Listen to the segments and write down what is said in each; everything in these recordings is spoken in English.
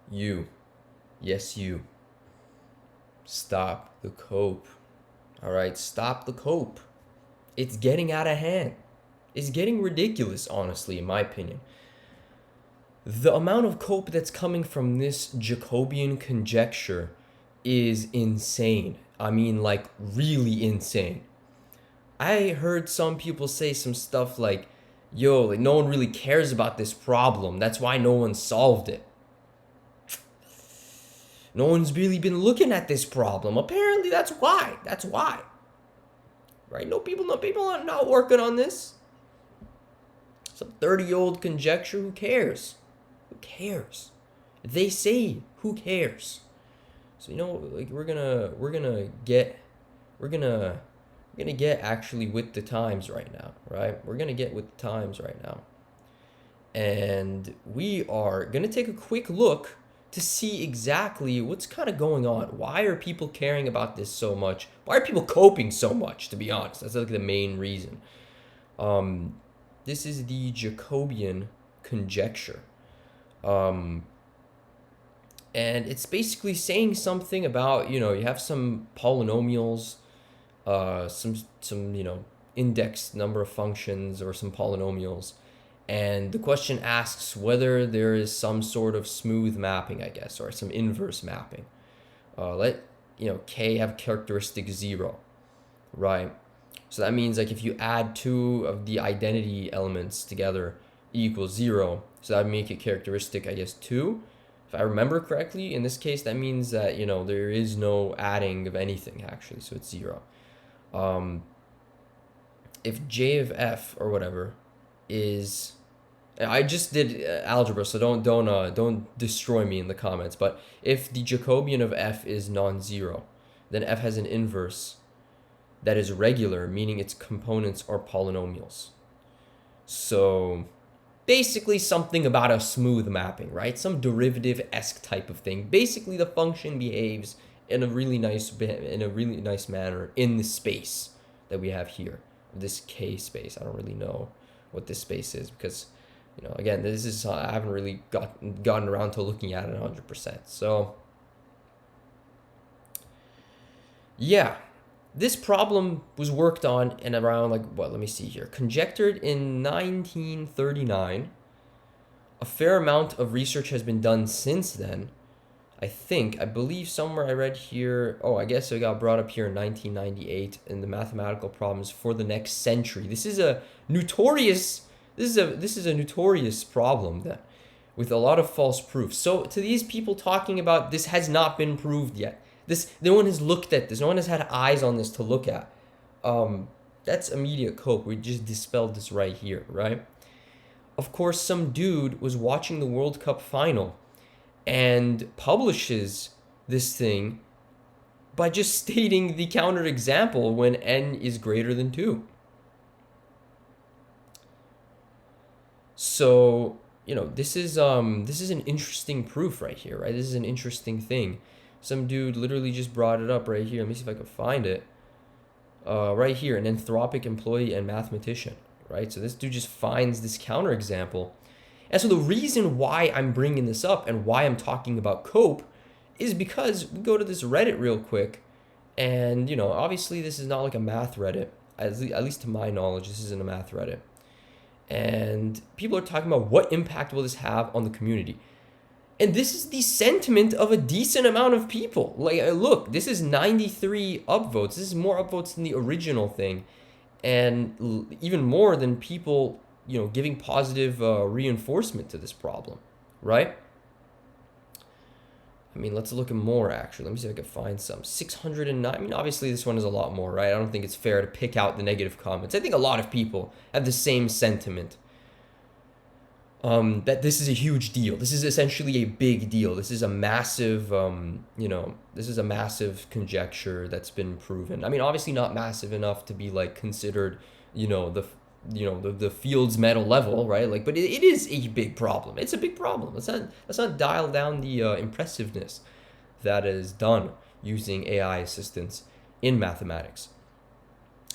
You, yes, you, stop the cope. All right, stop the cope. It's getting out of hand. It's getting ridiculous, honestly, in my opinion. The amount of cope that's coming from this Jacobian conjecture is insane. I mean, like, really insane. I heard some people say some stuff like, yo, like, no one really cares about this problem. That's why no one solved it. No one's really been looking at this problem. Apparently, that's why. That's why. Right? No people are not working on this. Some 30-year-old conjecture. Who cares? Who cares? They say, who cares? So like we're gonna get actually with the times right now, right? We're gonna get with the times right now, and we are gonna take a quick look to see exactly what's kind of going on. Why are people caring about this so much? Why are people coping so much? To be honest, that's like the main reason. Um, this is the Jacobian conjecture. Um, and it's basically saying something about, you have some polynomials, some index number of functions or some polynomials, and the question asks whether there is some sort of smooth mapping, I guess, or some inverse mapping. Let k have characteristic 0, right? So that means, like, if you add two of the identity elements together, e equals 0. So that would make it characteristic, I guess, 2. If I remember correctly, in this case, that means that, there is no adding of anything, actually. So it's 0. If j of f or whatever is... I just did algebra, so don't destroy me in the comments. But if the Jacobian of f is non-zero, then f has an inverse that is regular, meaning its components are polynomials. So basically something about a smooth mapping, right? Some derivative-esque type of thing. Basically, the function behaves in a really nice manner in the space that we have here, this k space. I don't really know what this space is because, again, I haven't really gotten around to looking at it 100%. So yeah, this problem was worked on in around, let me see here, conjectured in 1939. A fair amount of research has been done since then. I believe somewhere I read here, I guess it got brought up here in 1998 in the mathematical problems for the next century. This is a notorious problem that, with a lot of false proofs. So to these people talking about this has not been proved yet. No one has looked at this. No one has had eyes on this to look at. That's immediate cope. We just dispelled this right here, right? Of course, some dude was watching the World Cup final and publishes this thing by just stating the counterexample when n is greater than 2. So, this is an interesting proof right here, right? This is an interesting thing. Some dude literally just brought it up right here. Let me see if I can find it. Right here, an anthropic employee and mathematician, right? So this dude just finds this counterexample. And so the reason why I'm bringing this up and why I'm talking about cope is because we go to this Reddit real quick. And, obviously this is not like a math Reddit. At least to my knowledge, this isn't a math Reddit. And people are talking about what impact will this have on the community. And this is the sentiment of a decent amount of people. Like, look, this is 93 upvotes. This is more upvotes than the original thing. And even more than people, giving positive reinforcement to this problem, right? I mean, let's look at more, actually. Let me see if I can find some. 609. I mean, obviously, this one is a lot more, right? I don't think it's fair to pick out the negative comments. I think a lot of people have the same sentiment. That this is a huge deal. This is essentially a big deal. This is a massive, this is a massive conjecture that's been proven. I mean, obviously not massive enough to be considered, the Fields medal level, right? But it is a big problem. It's a big problem. Let's not dial down the impressiveness that is done using AI assistance in mathematics.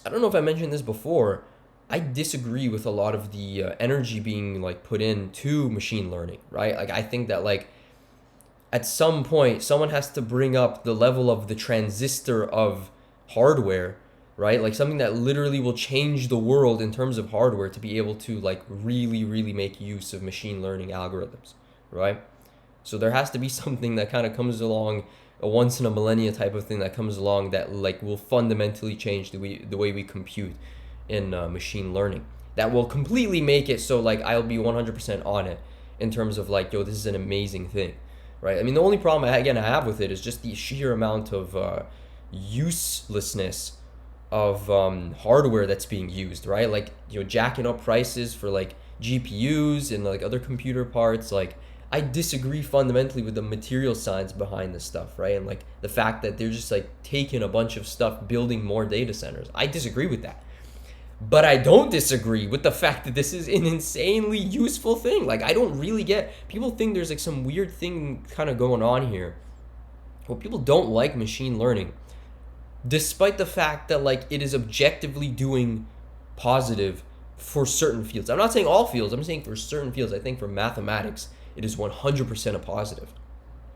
I don't know if I mentioned this before. I disagree with a lot of the energy being put into machine learning, right? I think that at some point someone has to bring up the level of the transistor of hardware, right? Like something that literally will change the world in terms of hardware to be able to like really make use of machine learning algorithms, right? So there has to be something that kind of comes along, a once in a millennia type of thing that comes along that like will fundamentally change the way we compute in machine learning. That will completely make it so like I'll be 100% on it in terms of like, yo, this is an amazing thing, right? I mean, the only problem I have with it is just the sheer amount of uselessness of hardware that's being used, right? Like, you know, jacking up prices for like GPUs and like other computer parts. Like, I disagree fundamentally with the material science behind this stuff, right? And like the fact that they're just like taking a bunch of stuff, building more data centers. I disagree with that. But I don't disagree with the fact that this is an insanely useful thing. Like, I don't really get, people think there's like some weird thing kind of going on here. Well, people don't like machine learning, despite the fact that like it is objectively doing positive for certain fields. I'm not saying all fields, I'm saying for certain fields. I think for mathematics, it is 100% a positive,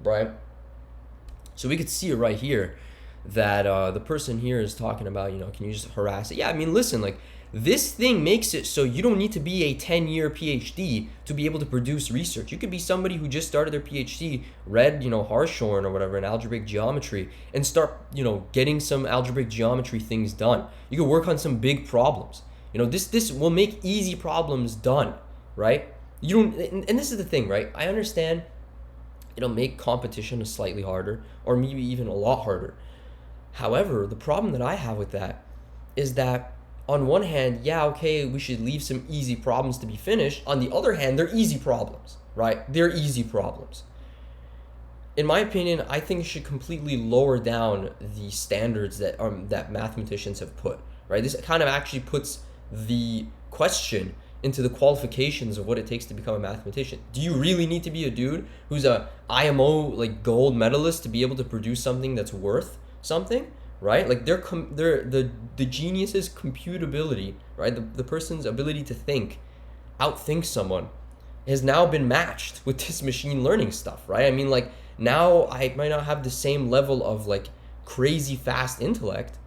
right? So we could see it right here that the person here is talking about, you know, can you just harass it? Yeah, I mean, listen, like this thing makes it so you don't need to be a 10-year PhD to be able to produce research. You could be somebody who just started their PhD, read, you know, Harshorn or whatever in algebraic geometry, and start, you know, getting some algebraic geometry things done. You could work on some big problems. You know, this will make easy problems done, right? You don't, and this is the thing, right? I understand it'll make competition slightly harder, or maybe even a lot harder. However, the problem that I have with that is that on one hand, yeah, okay, we should leave some easy problems to be finished. On the other hand, they're easy problems, right? They're easy problems. In my opinion, I think it should completely lower down the standards that that mathematicians have put, right? This kind of actually puts the question into the qualifications of what it takes to become a mathematician. Do you really need to be a dude who's a IMO like gold medalist to be able to produce something that's worth something, right? Like the genius's computability, right? The person's ability to think, outthink someone, has now been matched with this machine learning stuff, right? I mean, like now I might not have the same level of like crazy fast intellect,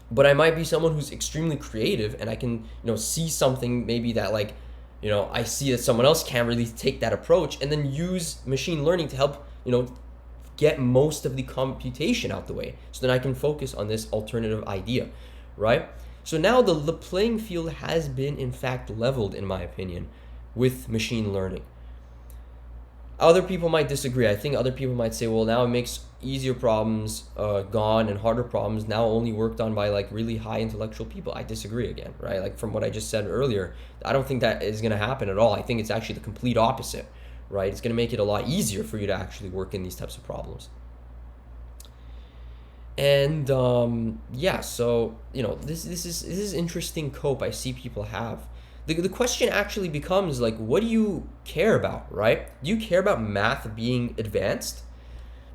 but I might be someone who's extremely creative, and I can, you know, see something maybe that like, you know, I see that someone else can't really take that approach, and then use machine learning to help, you know, get most of the computation out the way, so then I can focus on this alternative idea, right? So now the playing field has been in fact leveled, in my opinion, with machine learning. Other people might disagree. I think other people might say, well, now it makes easier problems gone, and harder problems now only worked on by like really high intellectual people. I disagree again, right? Like from what I just said earlier, I don't think that is going to happen at all. I think it's actually the complete opposite, right? It's going to make it a lot easier for you to actually work in these types of problems. And yeah, so you know, this is interesting cope I see people have. The question actually becomes like, what do you care about, right? Do you care about math being advanced?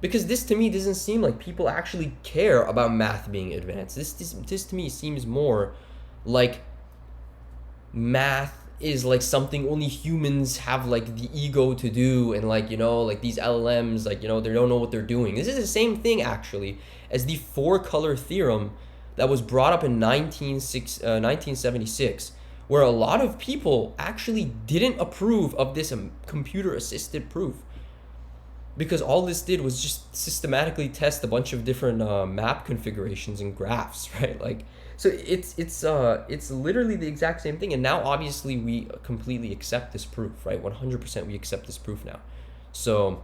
Because this to me doesn't seem like people actually care about math being advanced. This to me seems more like math is like something only humans have like the ego to do, and like, you know, like these LLMs, like, you know, they don't know what they're doing. This is the same thing actually as the four-color theorem that was brought up in 1976, where a lot of people actually didn't approve of this computer-assisted proof, because all this did was just systematically test a bunch of different map configurations and graphs, right? Like, so it's literally the exact same thing. And now obviously we completely accept this proof, right? 100% we accept this proof now. So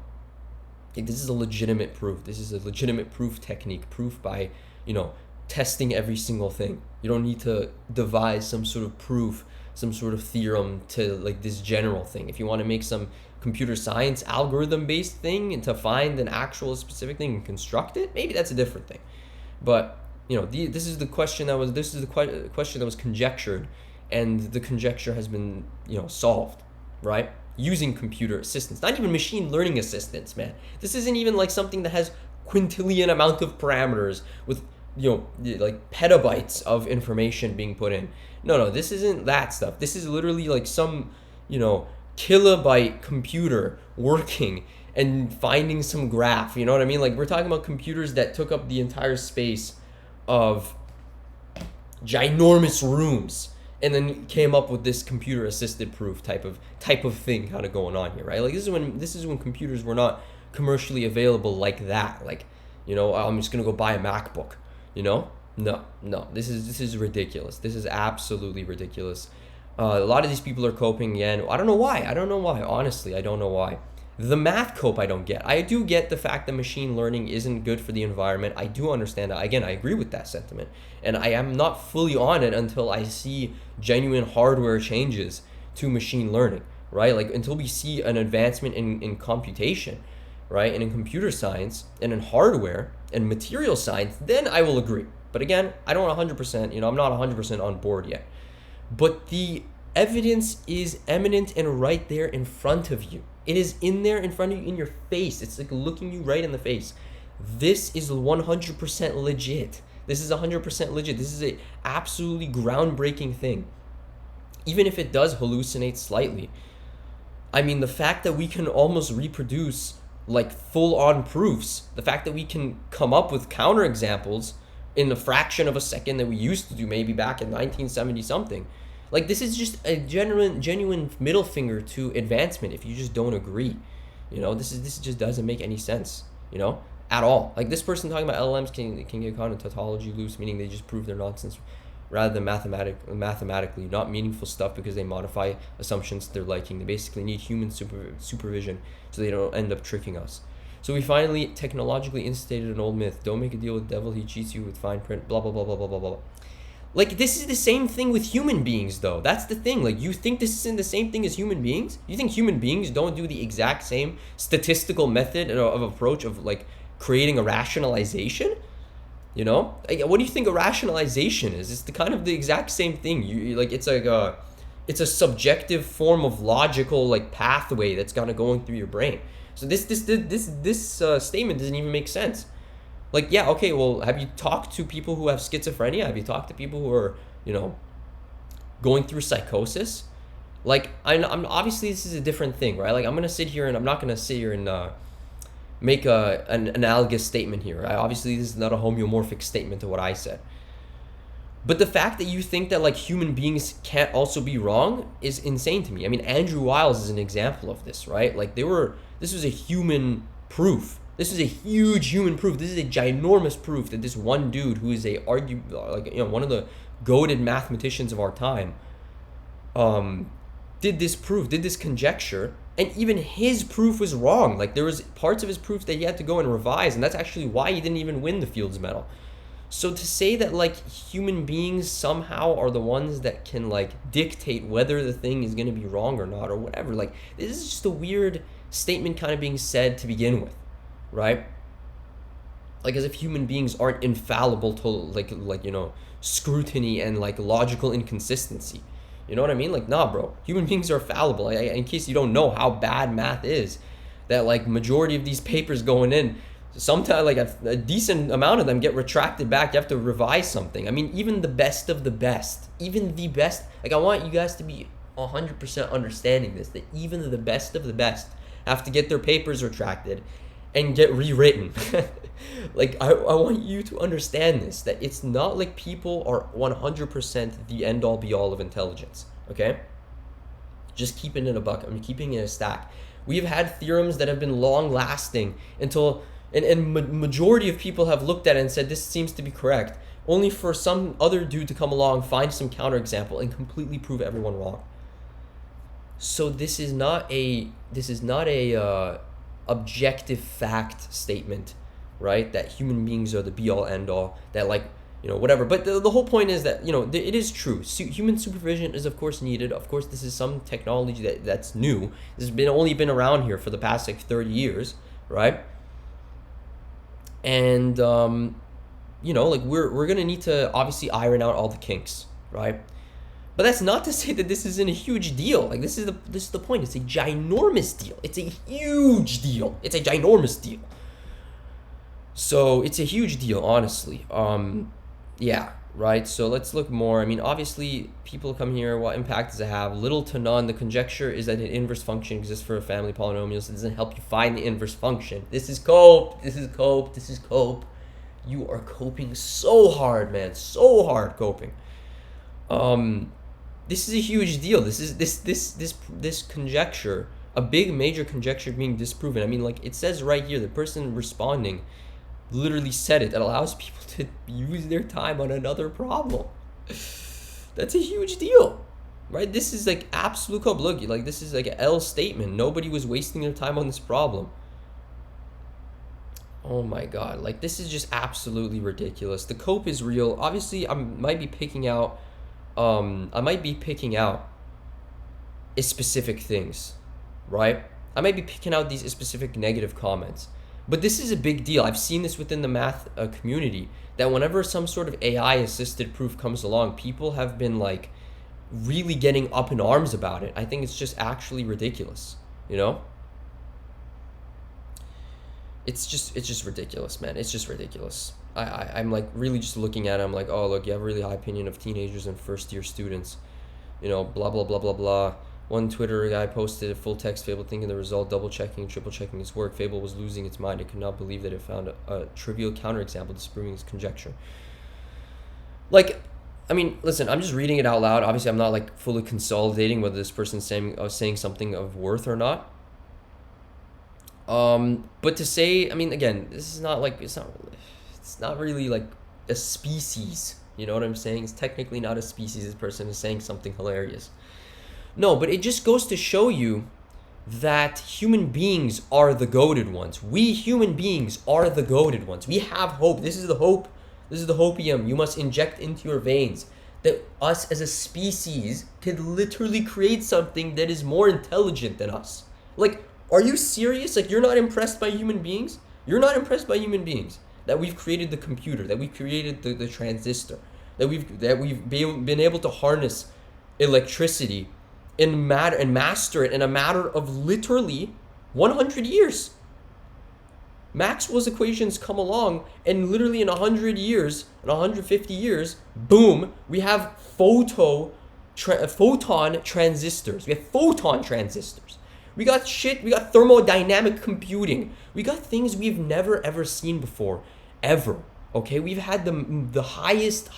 this is a legitimate proof. This is a legitimate proof technique, proof by, you know, testing every single thing. You don't need to devise some sort of proof, some sort of theorem to like this general thing. If you want to make some computer science algorithm based thing and to find an actual specific thing and construct it, maybe that's a different thing. But you know, this is the question that was conjectured, and the conjecture has been, you know, solved, right? Using computer assistants, not even machine learning assistants, man. This isn't even like something that has quintillion amount of parameters with, you know, like petabytes of information being put in. No, this isn't that stuff. This is literally like some, you know, kilobyte computer working and finding some graph. You know what I mean? Like, we're talking about computers that took up the entire space of ginormous rooms and then came up with this computer assisted proof type of thing kind of going on here, right? Like, this is when computers were not commercially available like that. Like, I'm just gonna go buy a MacBook. No, this is ridiculous. This is absolutely ridiculous. A lot of these people are coping again. I don't know why. Honestly, I don't know why. The math cope I don't get. I do get the fact that machine learning isn't good for the environment. I do understand that. Again, I agree with that sentiment. And I am not fully on it until I see genuine hardware changes to machine learning, right? Like, until we see an advancement in computation, right? And in computer science and in hardware and material science, then I will agree. But again, I don't 100%, I'm not 100% on board yet. But the evidence is eminent and right there in front of you. It is in there in front of you, in your face. It's like looking you right in the face. This is 100% legit. This is 100% legit. This is a absolutely groundbreaking thing. Even if it does hallucinate slightly. I mean, the fact that we can almost reproduce like full-on proofs, the fact that we can come up with counterexamples in a fraction of a second that we used to do maybe back in 1970 something. Like, this is just a genuine middle finger to advancement if you just don't agree. This just doesn't make any sense, at all. Like, this person talking about LLMs can get caught in tautology loops, meaning they just prove their nonsense rather than mathematically, not meaningful stuff because they modify assumptions to their liking. They basically need human supervision so they don't end up tricking us. So we finally technologically instated an old myth. Don't make a deal with the devil, he cheats you with fine print, blah, blah, blah, blah, blah, blah, blah. Like, this is the same thing with human beings, though. That's the thing. Like, you think this isn't the same thing as human beings? You think human beings don't do the exact same statistical method of approach of, like, creating a rationalization? Like, what do you think a rationalization is? It's the exact same thing. It's a subjective form of logical, like, pathway that's kind of going through your brain. So this statement doesn't even make sense. Like, yeah, okay, well, have you talked to people who have schizophrenia? Have you talked to people who are, going through psychosis? Like, I'm obviously this is a different thing, right? Like, I'm not gonna sit here and make an analogous statement here. Right? Obviously, this is not a homeomorphic statement to what I said. But the fact that you think that, like, human beings can't also be wrong is insane to me. I mean, Andrew Wiles is an example of this, right? Like, this was a human proof. This is a huge human proof. This is a ginormous proof that this one dude who is one of the goated mathematicians of our time, did this conjecture, and even his proof was wrong. Like, there was parts of his proof that he had to go and revise, and that's actually why he didn't even win the Fields Medal. So to say that, like, human beings somehow are the ones that can, like, dictate whether the thing is going to be wrong or not or whatever, like, this is just a weird statement kind of being said to begin with, right? Like, as if human beings aren't infallible to scrutiny and, like, logical inconsistency. You know what I mean? Like, nah, bro, human beings are fallible. In case you don't know how bad math is, that, like, majority of these papers going in, sometimes, like, a decent amount of them get retracted back. You have to revise something. I mean, even the best of the best, like, I want you guys to be 100% understanding this, that even the best of the best have to get their papers retracted and get rewritten. Like, I want you to understand this, that it's not like people are 100% the end all be all of intelligence, okay? Just keeping it a buck. I mean, keeping it a stack. We've had theorems that have been long lasting until, and majority of people have looked at it and said, this seems to be correct, only for some other dude to come along, find some counterexample, and completely prove everyone wrong. So this is not a objective fact statement, right? That human beings are the be all end all, that, like, whatever. But the whole point is that, it is true. Human supervision is, of course, needed. Of course, this is some technology that's new. This has only been around here for the past, like, 30 years, right? And, like, we're going to need to obviously iron out all the kinks, right? But that's not to say that this isn't a huge deal. Like, this is the point. It's a ginormous deal. It's a huge deal. It's a ginormous deal. So it's a huge deal, honestly. Yeah, right? So let's look more. I mean, obviously, people come here, what impact does it have? Little to none. The conjecture is that an inverse function exists for a family of polynomials. It doesn't help you find the inverse function. This is cope. This is cope. This is cope. You are coping so hard, man. So hard coping. This is a huge deal. This conjecture, a big major conjecture being disproven. I mean, like it says right here, the person responding literally said it. That allows people to use their time on another problem. That's a huge deal, right? This is like absolute cope. Look, like this is like an L statement. Nobody was wasting their time on this problem. Oh my god, like this is just absolutely ridiculous. The cope is real. Obviously, I might be picking out specific things, right? I might be picking out these specific negative comments. But this is a big deal. I've seen this within the math community, that whenever some sort of AI assisted proof comes along, people have been like really getting up in arms about it. I think it's just actually ridiculous, you know? It's just ridiculous, man. It's just ridiculous. I'm like really just looking at it. I'm like, oh, look, you have a really high opinion of teenagers and first year students. You know, blah, blah, blah, blah, blah. One Twitter guy posted a full text Fable thinking the result, double checking, triple checking its work. Fable was losing its mind. It could not believe that it found a trivial counterexample disproving its conjecture. Like, I mean, listen, I'm just reading it out loud. Obviously, I'm not like fully consolidating whether this person's saying something of worth or not. But to say, I mean, again, this is not like, it's not really like a species. You know what I'm saying? It's technically not a species. This person is saying something hilarious. No, but it just goes to show you that human beings are the goated ones. We human beings are the goated ones. We have hope. This is the hope. This is the hopium you must inject into your veins. That us as a species could literally create something that is more intelligent than us. Like, are you serious? Like, you're not impressed by human beings? You're not impressed by human beings? That we've created the computer, that we've created the transistor, that we've been able to harness electricity and master it in a matter of literally 100 years. Maxwell's equations come along, and literally in 100 years, in 150 years, boom, we have photon transistors. We have photon transistors. We got thermodynamic computing. We got things we've never ever seen before, ever. Okay, we've had the highest,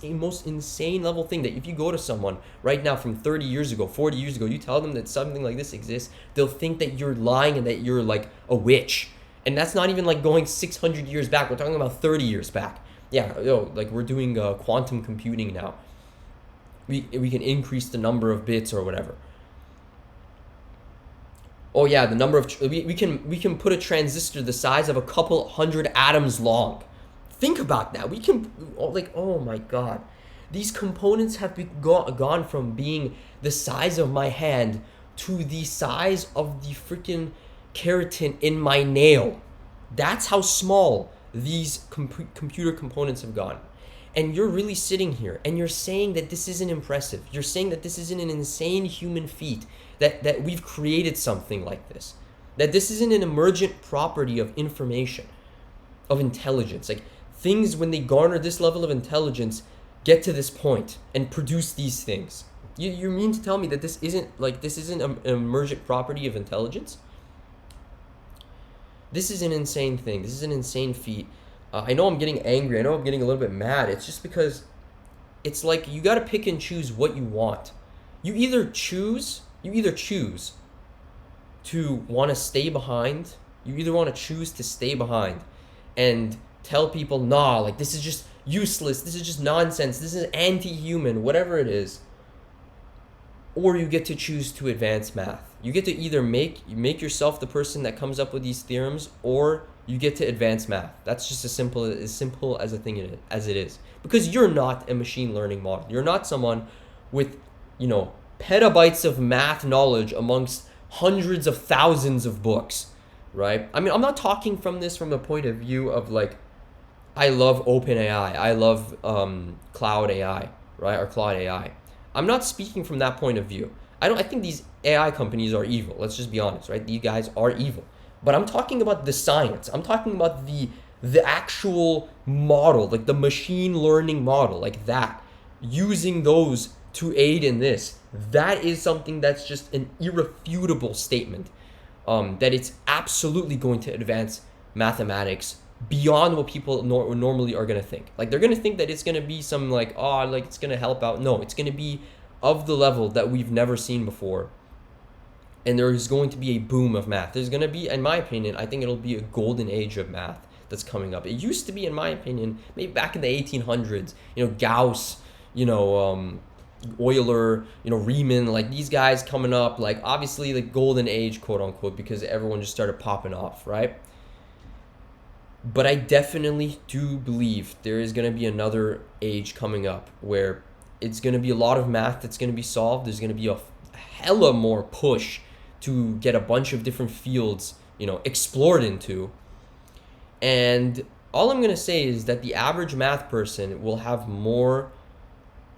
most insane level thing that if you go to someone right now from 30 years ago, 40 years ago, you tell them that something like this exists, they'll think that you're lying and that you're like a witch. And that's not even like going 600 years back. We're talking about 30 years back. Yeah, like we're doing quantum computing now. We can increase the number of bits or whatever. Oh yeah, the number of we can put a transistor the size of a couple hundred atoms long. Think about that. We can like, oh my god, these components have gone from being the size of my hand to the size of the freaking keratin in my nail. That's how small these computer components have gone. And you're really sitting here and you're saying that this isn't impressive. You're saying that this isn't an insane human feat, that we've created something like this, that this isn't an emergent property of information, of intelligence. Like, things, when they garner this level of intelligence, get to this point and produce these things. You mean to tell me that this isn't an emergent property of intelligence? This is an insane thing. This is an insane feat. I know I'm getting angry. I know I'm getting a little bit mad. It's just because it's like you got to pick and choose what you want. You either choose to want to stay behind. You either want to choose to stay behind and tell people, nah, like this is just useless. This is just nonsense. This is anti-human, whatever it is. Or you get to choose to advance math. You get to either make yourself the person that comes up with these theorems, or you get to advance math. That's just as simple as a thing as it is. Because you're not a machine learning model. You're not someone with, petabytes of math knowledge amongst hundreds of thousands of books, right? I mean, I'm not talking from the point of view of like, I love OpenAI, I love Cloud AI, right, or Claude AI. I'm not speaking from that point of view. I think these AI companies are evil. Let's just be honest, right? These guys are evil. But I'm talking about the science. I'm talking about the actual model, like the machine learning model, like that, using those to aid in this, that is something that's just an irrefutable statement, that it's absolutely going to advance mathematics beyond what people normally are going to think. Like they're going to think that it's going to be some like, oh, like it's going to help out. No, it's going to be of the level that we've never seen before. And there is going to be a boom of math. There's going to be, in my opinion, I think it'll be a golden age of math that's coming up. It used to be, in my opinion, maybe back in the 1800s, Gauss, Euler, Riemann, like these guys coming up, like obviously the golden age, quote unquote, because everyone just started popping off, right? But I definitely do believe there is going to be another age coming up where it's going to be a lot of math that's going to be solved. There's going to be a hella more push to get a bunch of different fields, explored into. And all I'm going to say is that the average math person will have more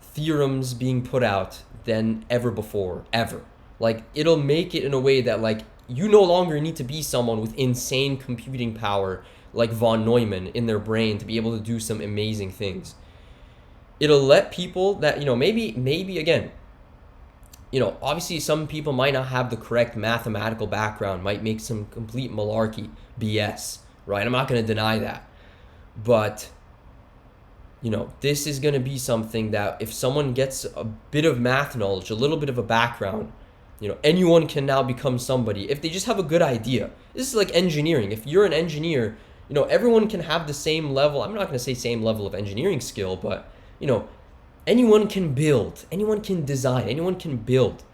theorems being put out than ever before, ever. Like, it'll make it in a way that, like, you no longer need to be someone with insane computing power like von Neumann in their brain to be able to do some amazing things. It'll let people that, maybe again, obviously some people might not have the correct mathematical background, might make some complete malarkey, BS, right? I'm not going to deny that. But, this is going to be something that if someone gets a bit of math knowledge, a little bit of a background, anyone can now become somebody if they just have a good idea. This is like engineering. If you're an engineer, everyone can have the same level. I'm not going to say same level of engineering skill, but, anyone can build, anyone can design, anyone can build.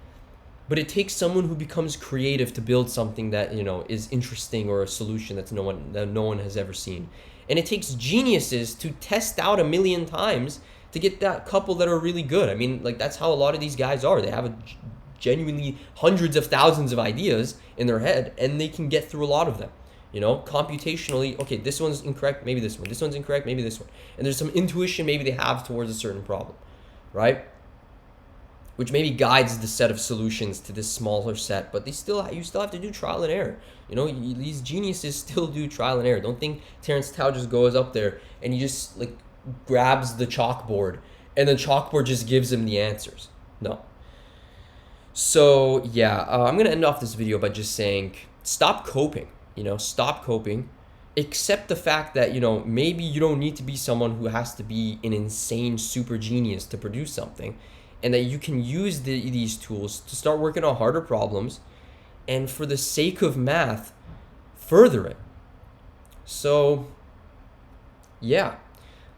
But it takes someone who becomes creative to build something that, is interesting, or a solution that no one has ever seen. And it takes geniuses to test out a million times to get that couple that are really good. I mean, like, that's how a lot of these guys are. They have genuinely hundreds of thousands of ideas in their head, and they can get through a lot of them. Computationally, okay, this one's incorrect, maybe this one. This one's incorrect, maybe this one. And there's some intuition maybe they have towards a certain problem, right? Which maybe guides the set of solutions to this smaller set, but you still have to do trial and error. These geniuses still do trial and error. Don't think Terence Tao just goes up there and he just like grabs the chalkboard and the chalkboard just gives him the answers. No. So yeah, I'm gonna end off this video by just saying, stop coping. Stop coping. Accept the fact that, maybe you don't need to be someone who has to be an insane super genius to produce something, and that you can use these tools to start working on harder problems, and for the sake of math, further it. So, yeah.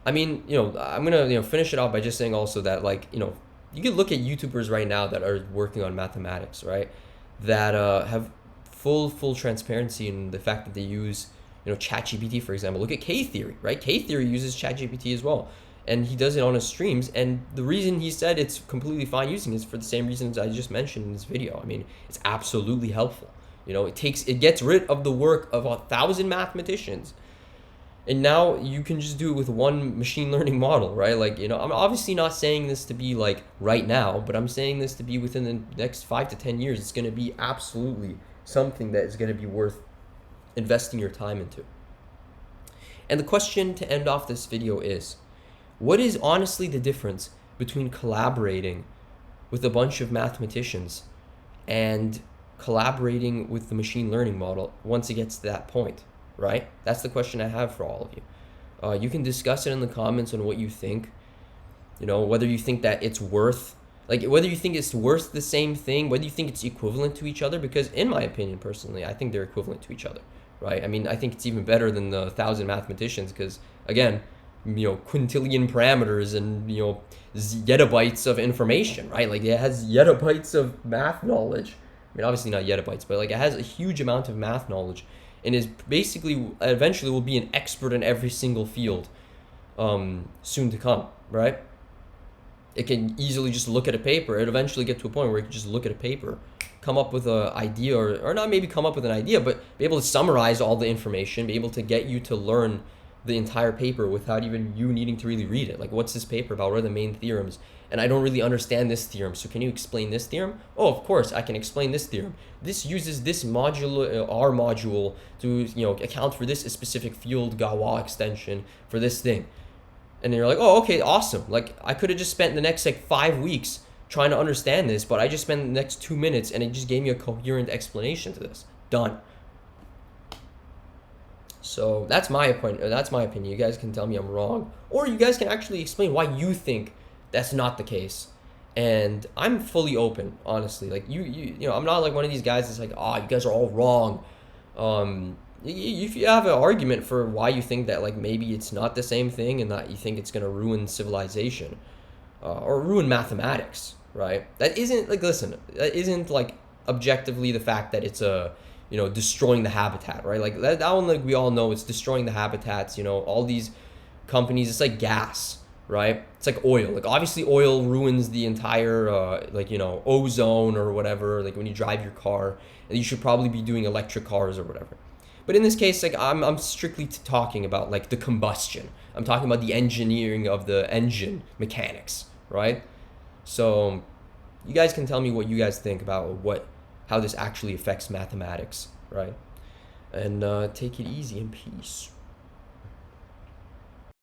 I mean, I'm going to, finish it off by just saying also that, like, you can look at YouTubers right now that are working on mathematics, right? That have full transparency in the fact that they use, ChatGPT, for example. Look at K-Theory, right? K-Theory uses ChatGPT as well. And he does it on his streams. And the reason he said it's completely fine using is for the same reasons I just mentioned in this video. I mean, it's absolutely helpful. It gets rid of the work of 1,000 mathematicians. And now you can just do it with one machine learning model, right? Like, I'm obviously not saying this to be like right now, but I'm saying this to be within the next 5 to 10 years. It's going to be absolutely something that is going to be worth investing your time into. And the question to end off this video is, what is honestly the difference between collaborating with a bunch of mathematicians and collaborating with the machine learning model once it gets to that point, right? That's the question I have for all of you. You can discuss it in the comments on what you think, whether you think that it's worth, whether you think it's worth the same thing, whether you think it's equivalent to each other, because in my opinion, personally, I think they're equivalent to each other, right? I mean, I think it's even better than the 1,000 mathematicians because, again, quintillion parameters and, zettabytes of information, right? Like, it has zettabytes of math knowledge. I mean, obviously not zettabytes, but, like, it has a huge amount of math knowledge and is basically, eventually will be an expert in every single field soon to come, right? It can easily just look at a paper. It'll eventually get to a point where it can just look at a paper, come up with an idea, or not maybe come up with an idea, but be able to summarize all the information, be able to get you to learn the entire paper without even you needing to really read it. Like, what's this paper about? What are the main theorems? And I don't really understand this theorem, so can you explain this theorem? Oh, of course, I can explain this theorem. This uses this module, R module, to account for this specific field Galois extension for this thing. And then you're like, oh, okay, awesome. Like, I could have just spent the next like 5 weeks trying to understand this, but I just spent the next 2 minutes and it just gave me a coherent explanation to this. Done. So that's my point. That's my opinion. You guys can tell me I'm wrong, or you guys can actually explain why you think that's not the case. And I'm fully open, honestly. Like I'm not like one of these guys that's like, oh, you guys are all wrong. If you have an argument for why you think that, like, maybe it's not the same thing and that you think it's gonna ruin civilization, or ruin mathematics, right? That isn't like, listen, that isn't like objectively the fact that it's destroying the habitat, right? Like that one, like we all know it's destroying the habitats. All these companies, it's like gas, right? It's like oil. Like, obviously oil ruins the entire ozone or whatever, like when you drive your car, and you should probably be doing electric cars or whatever. But in this case, like, I'm strictly talking about like the combustion. I'm talking about the engineering of the engine mechanics, right? So you guys can tell me what you guys think about how this actually affects mathematics, right? And take it easy and peace.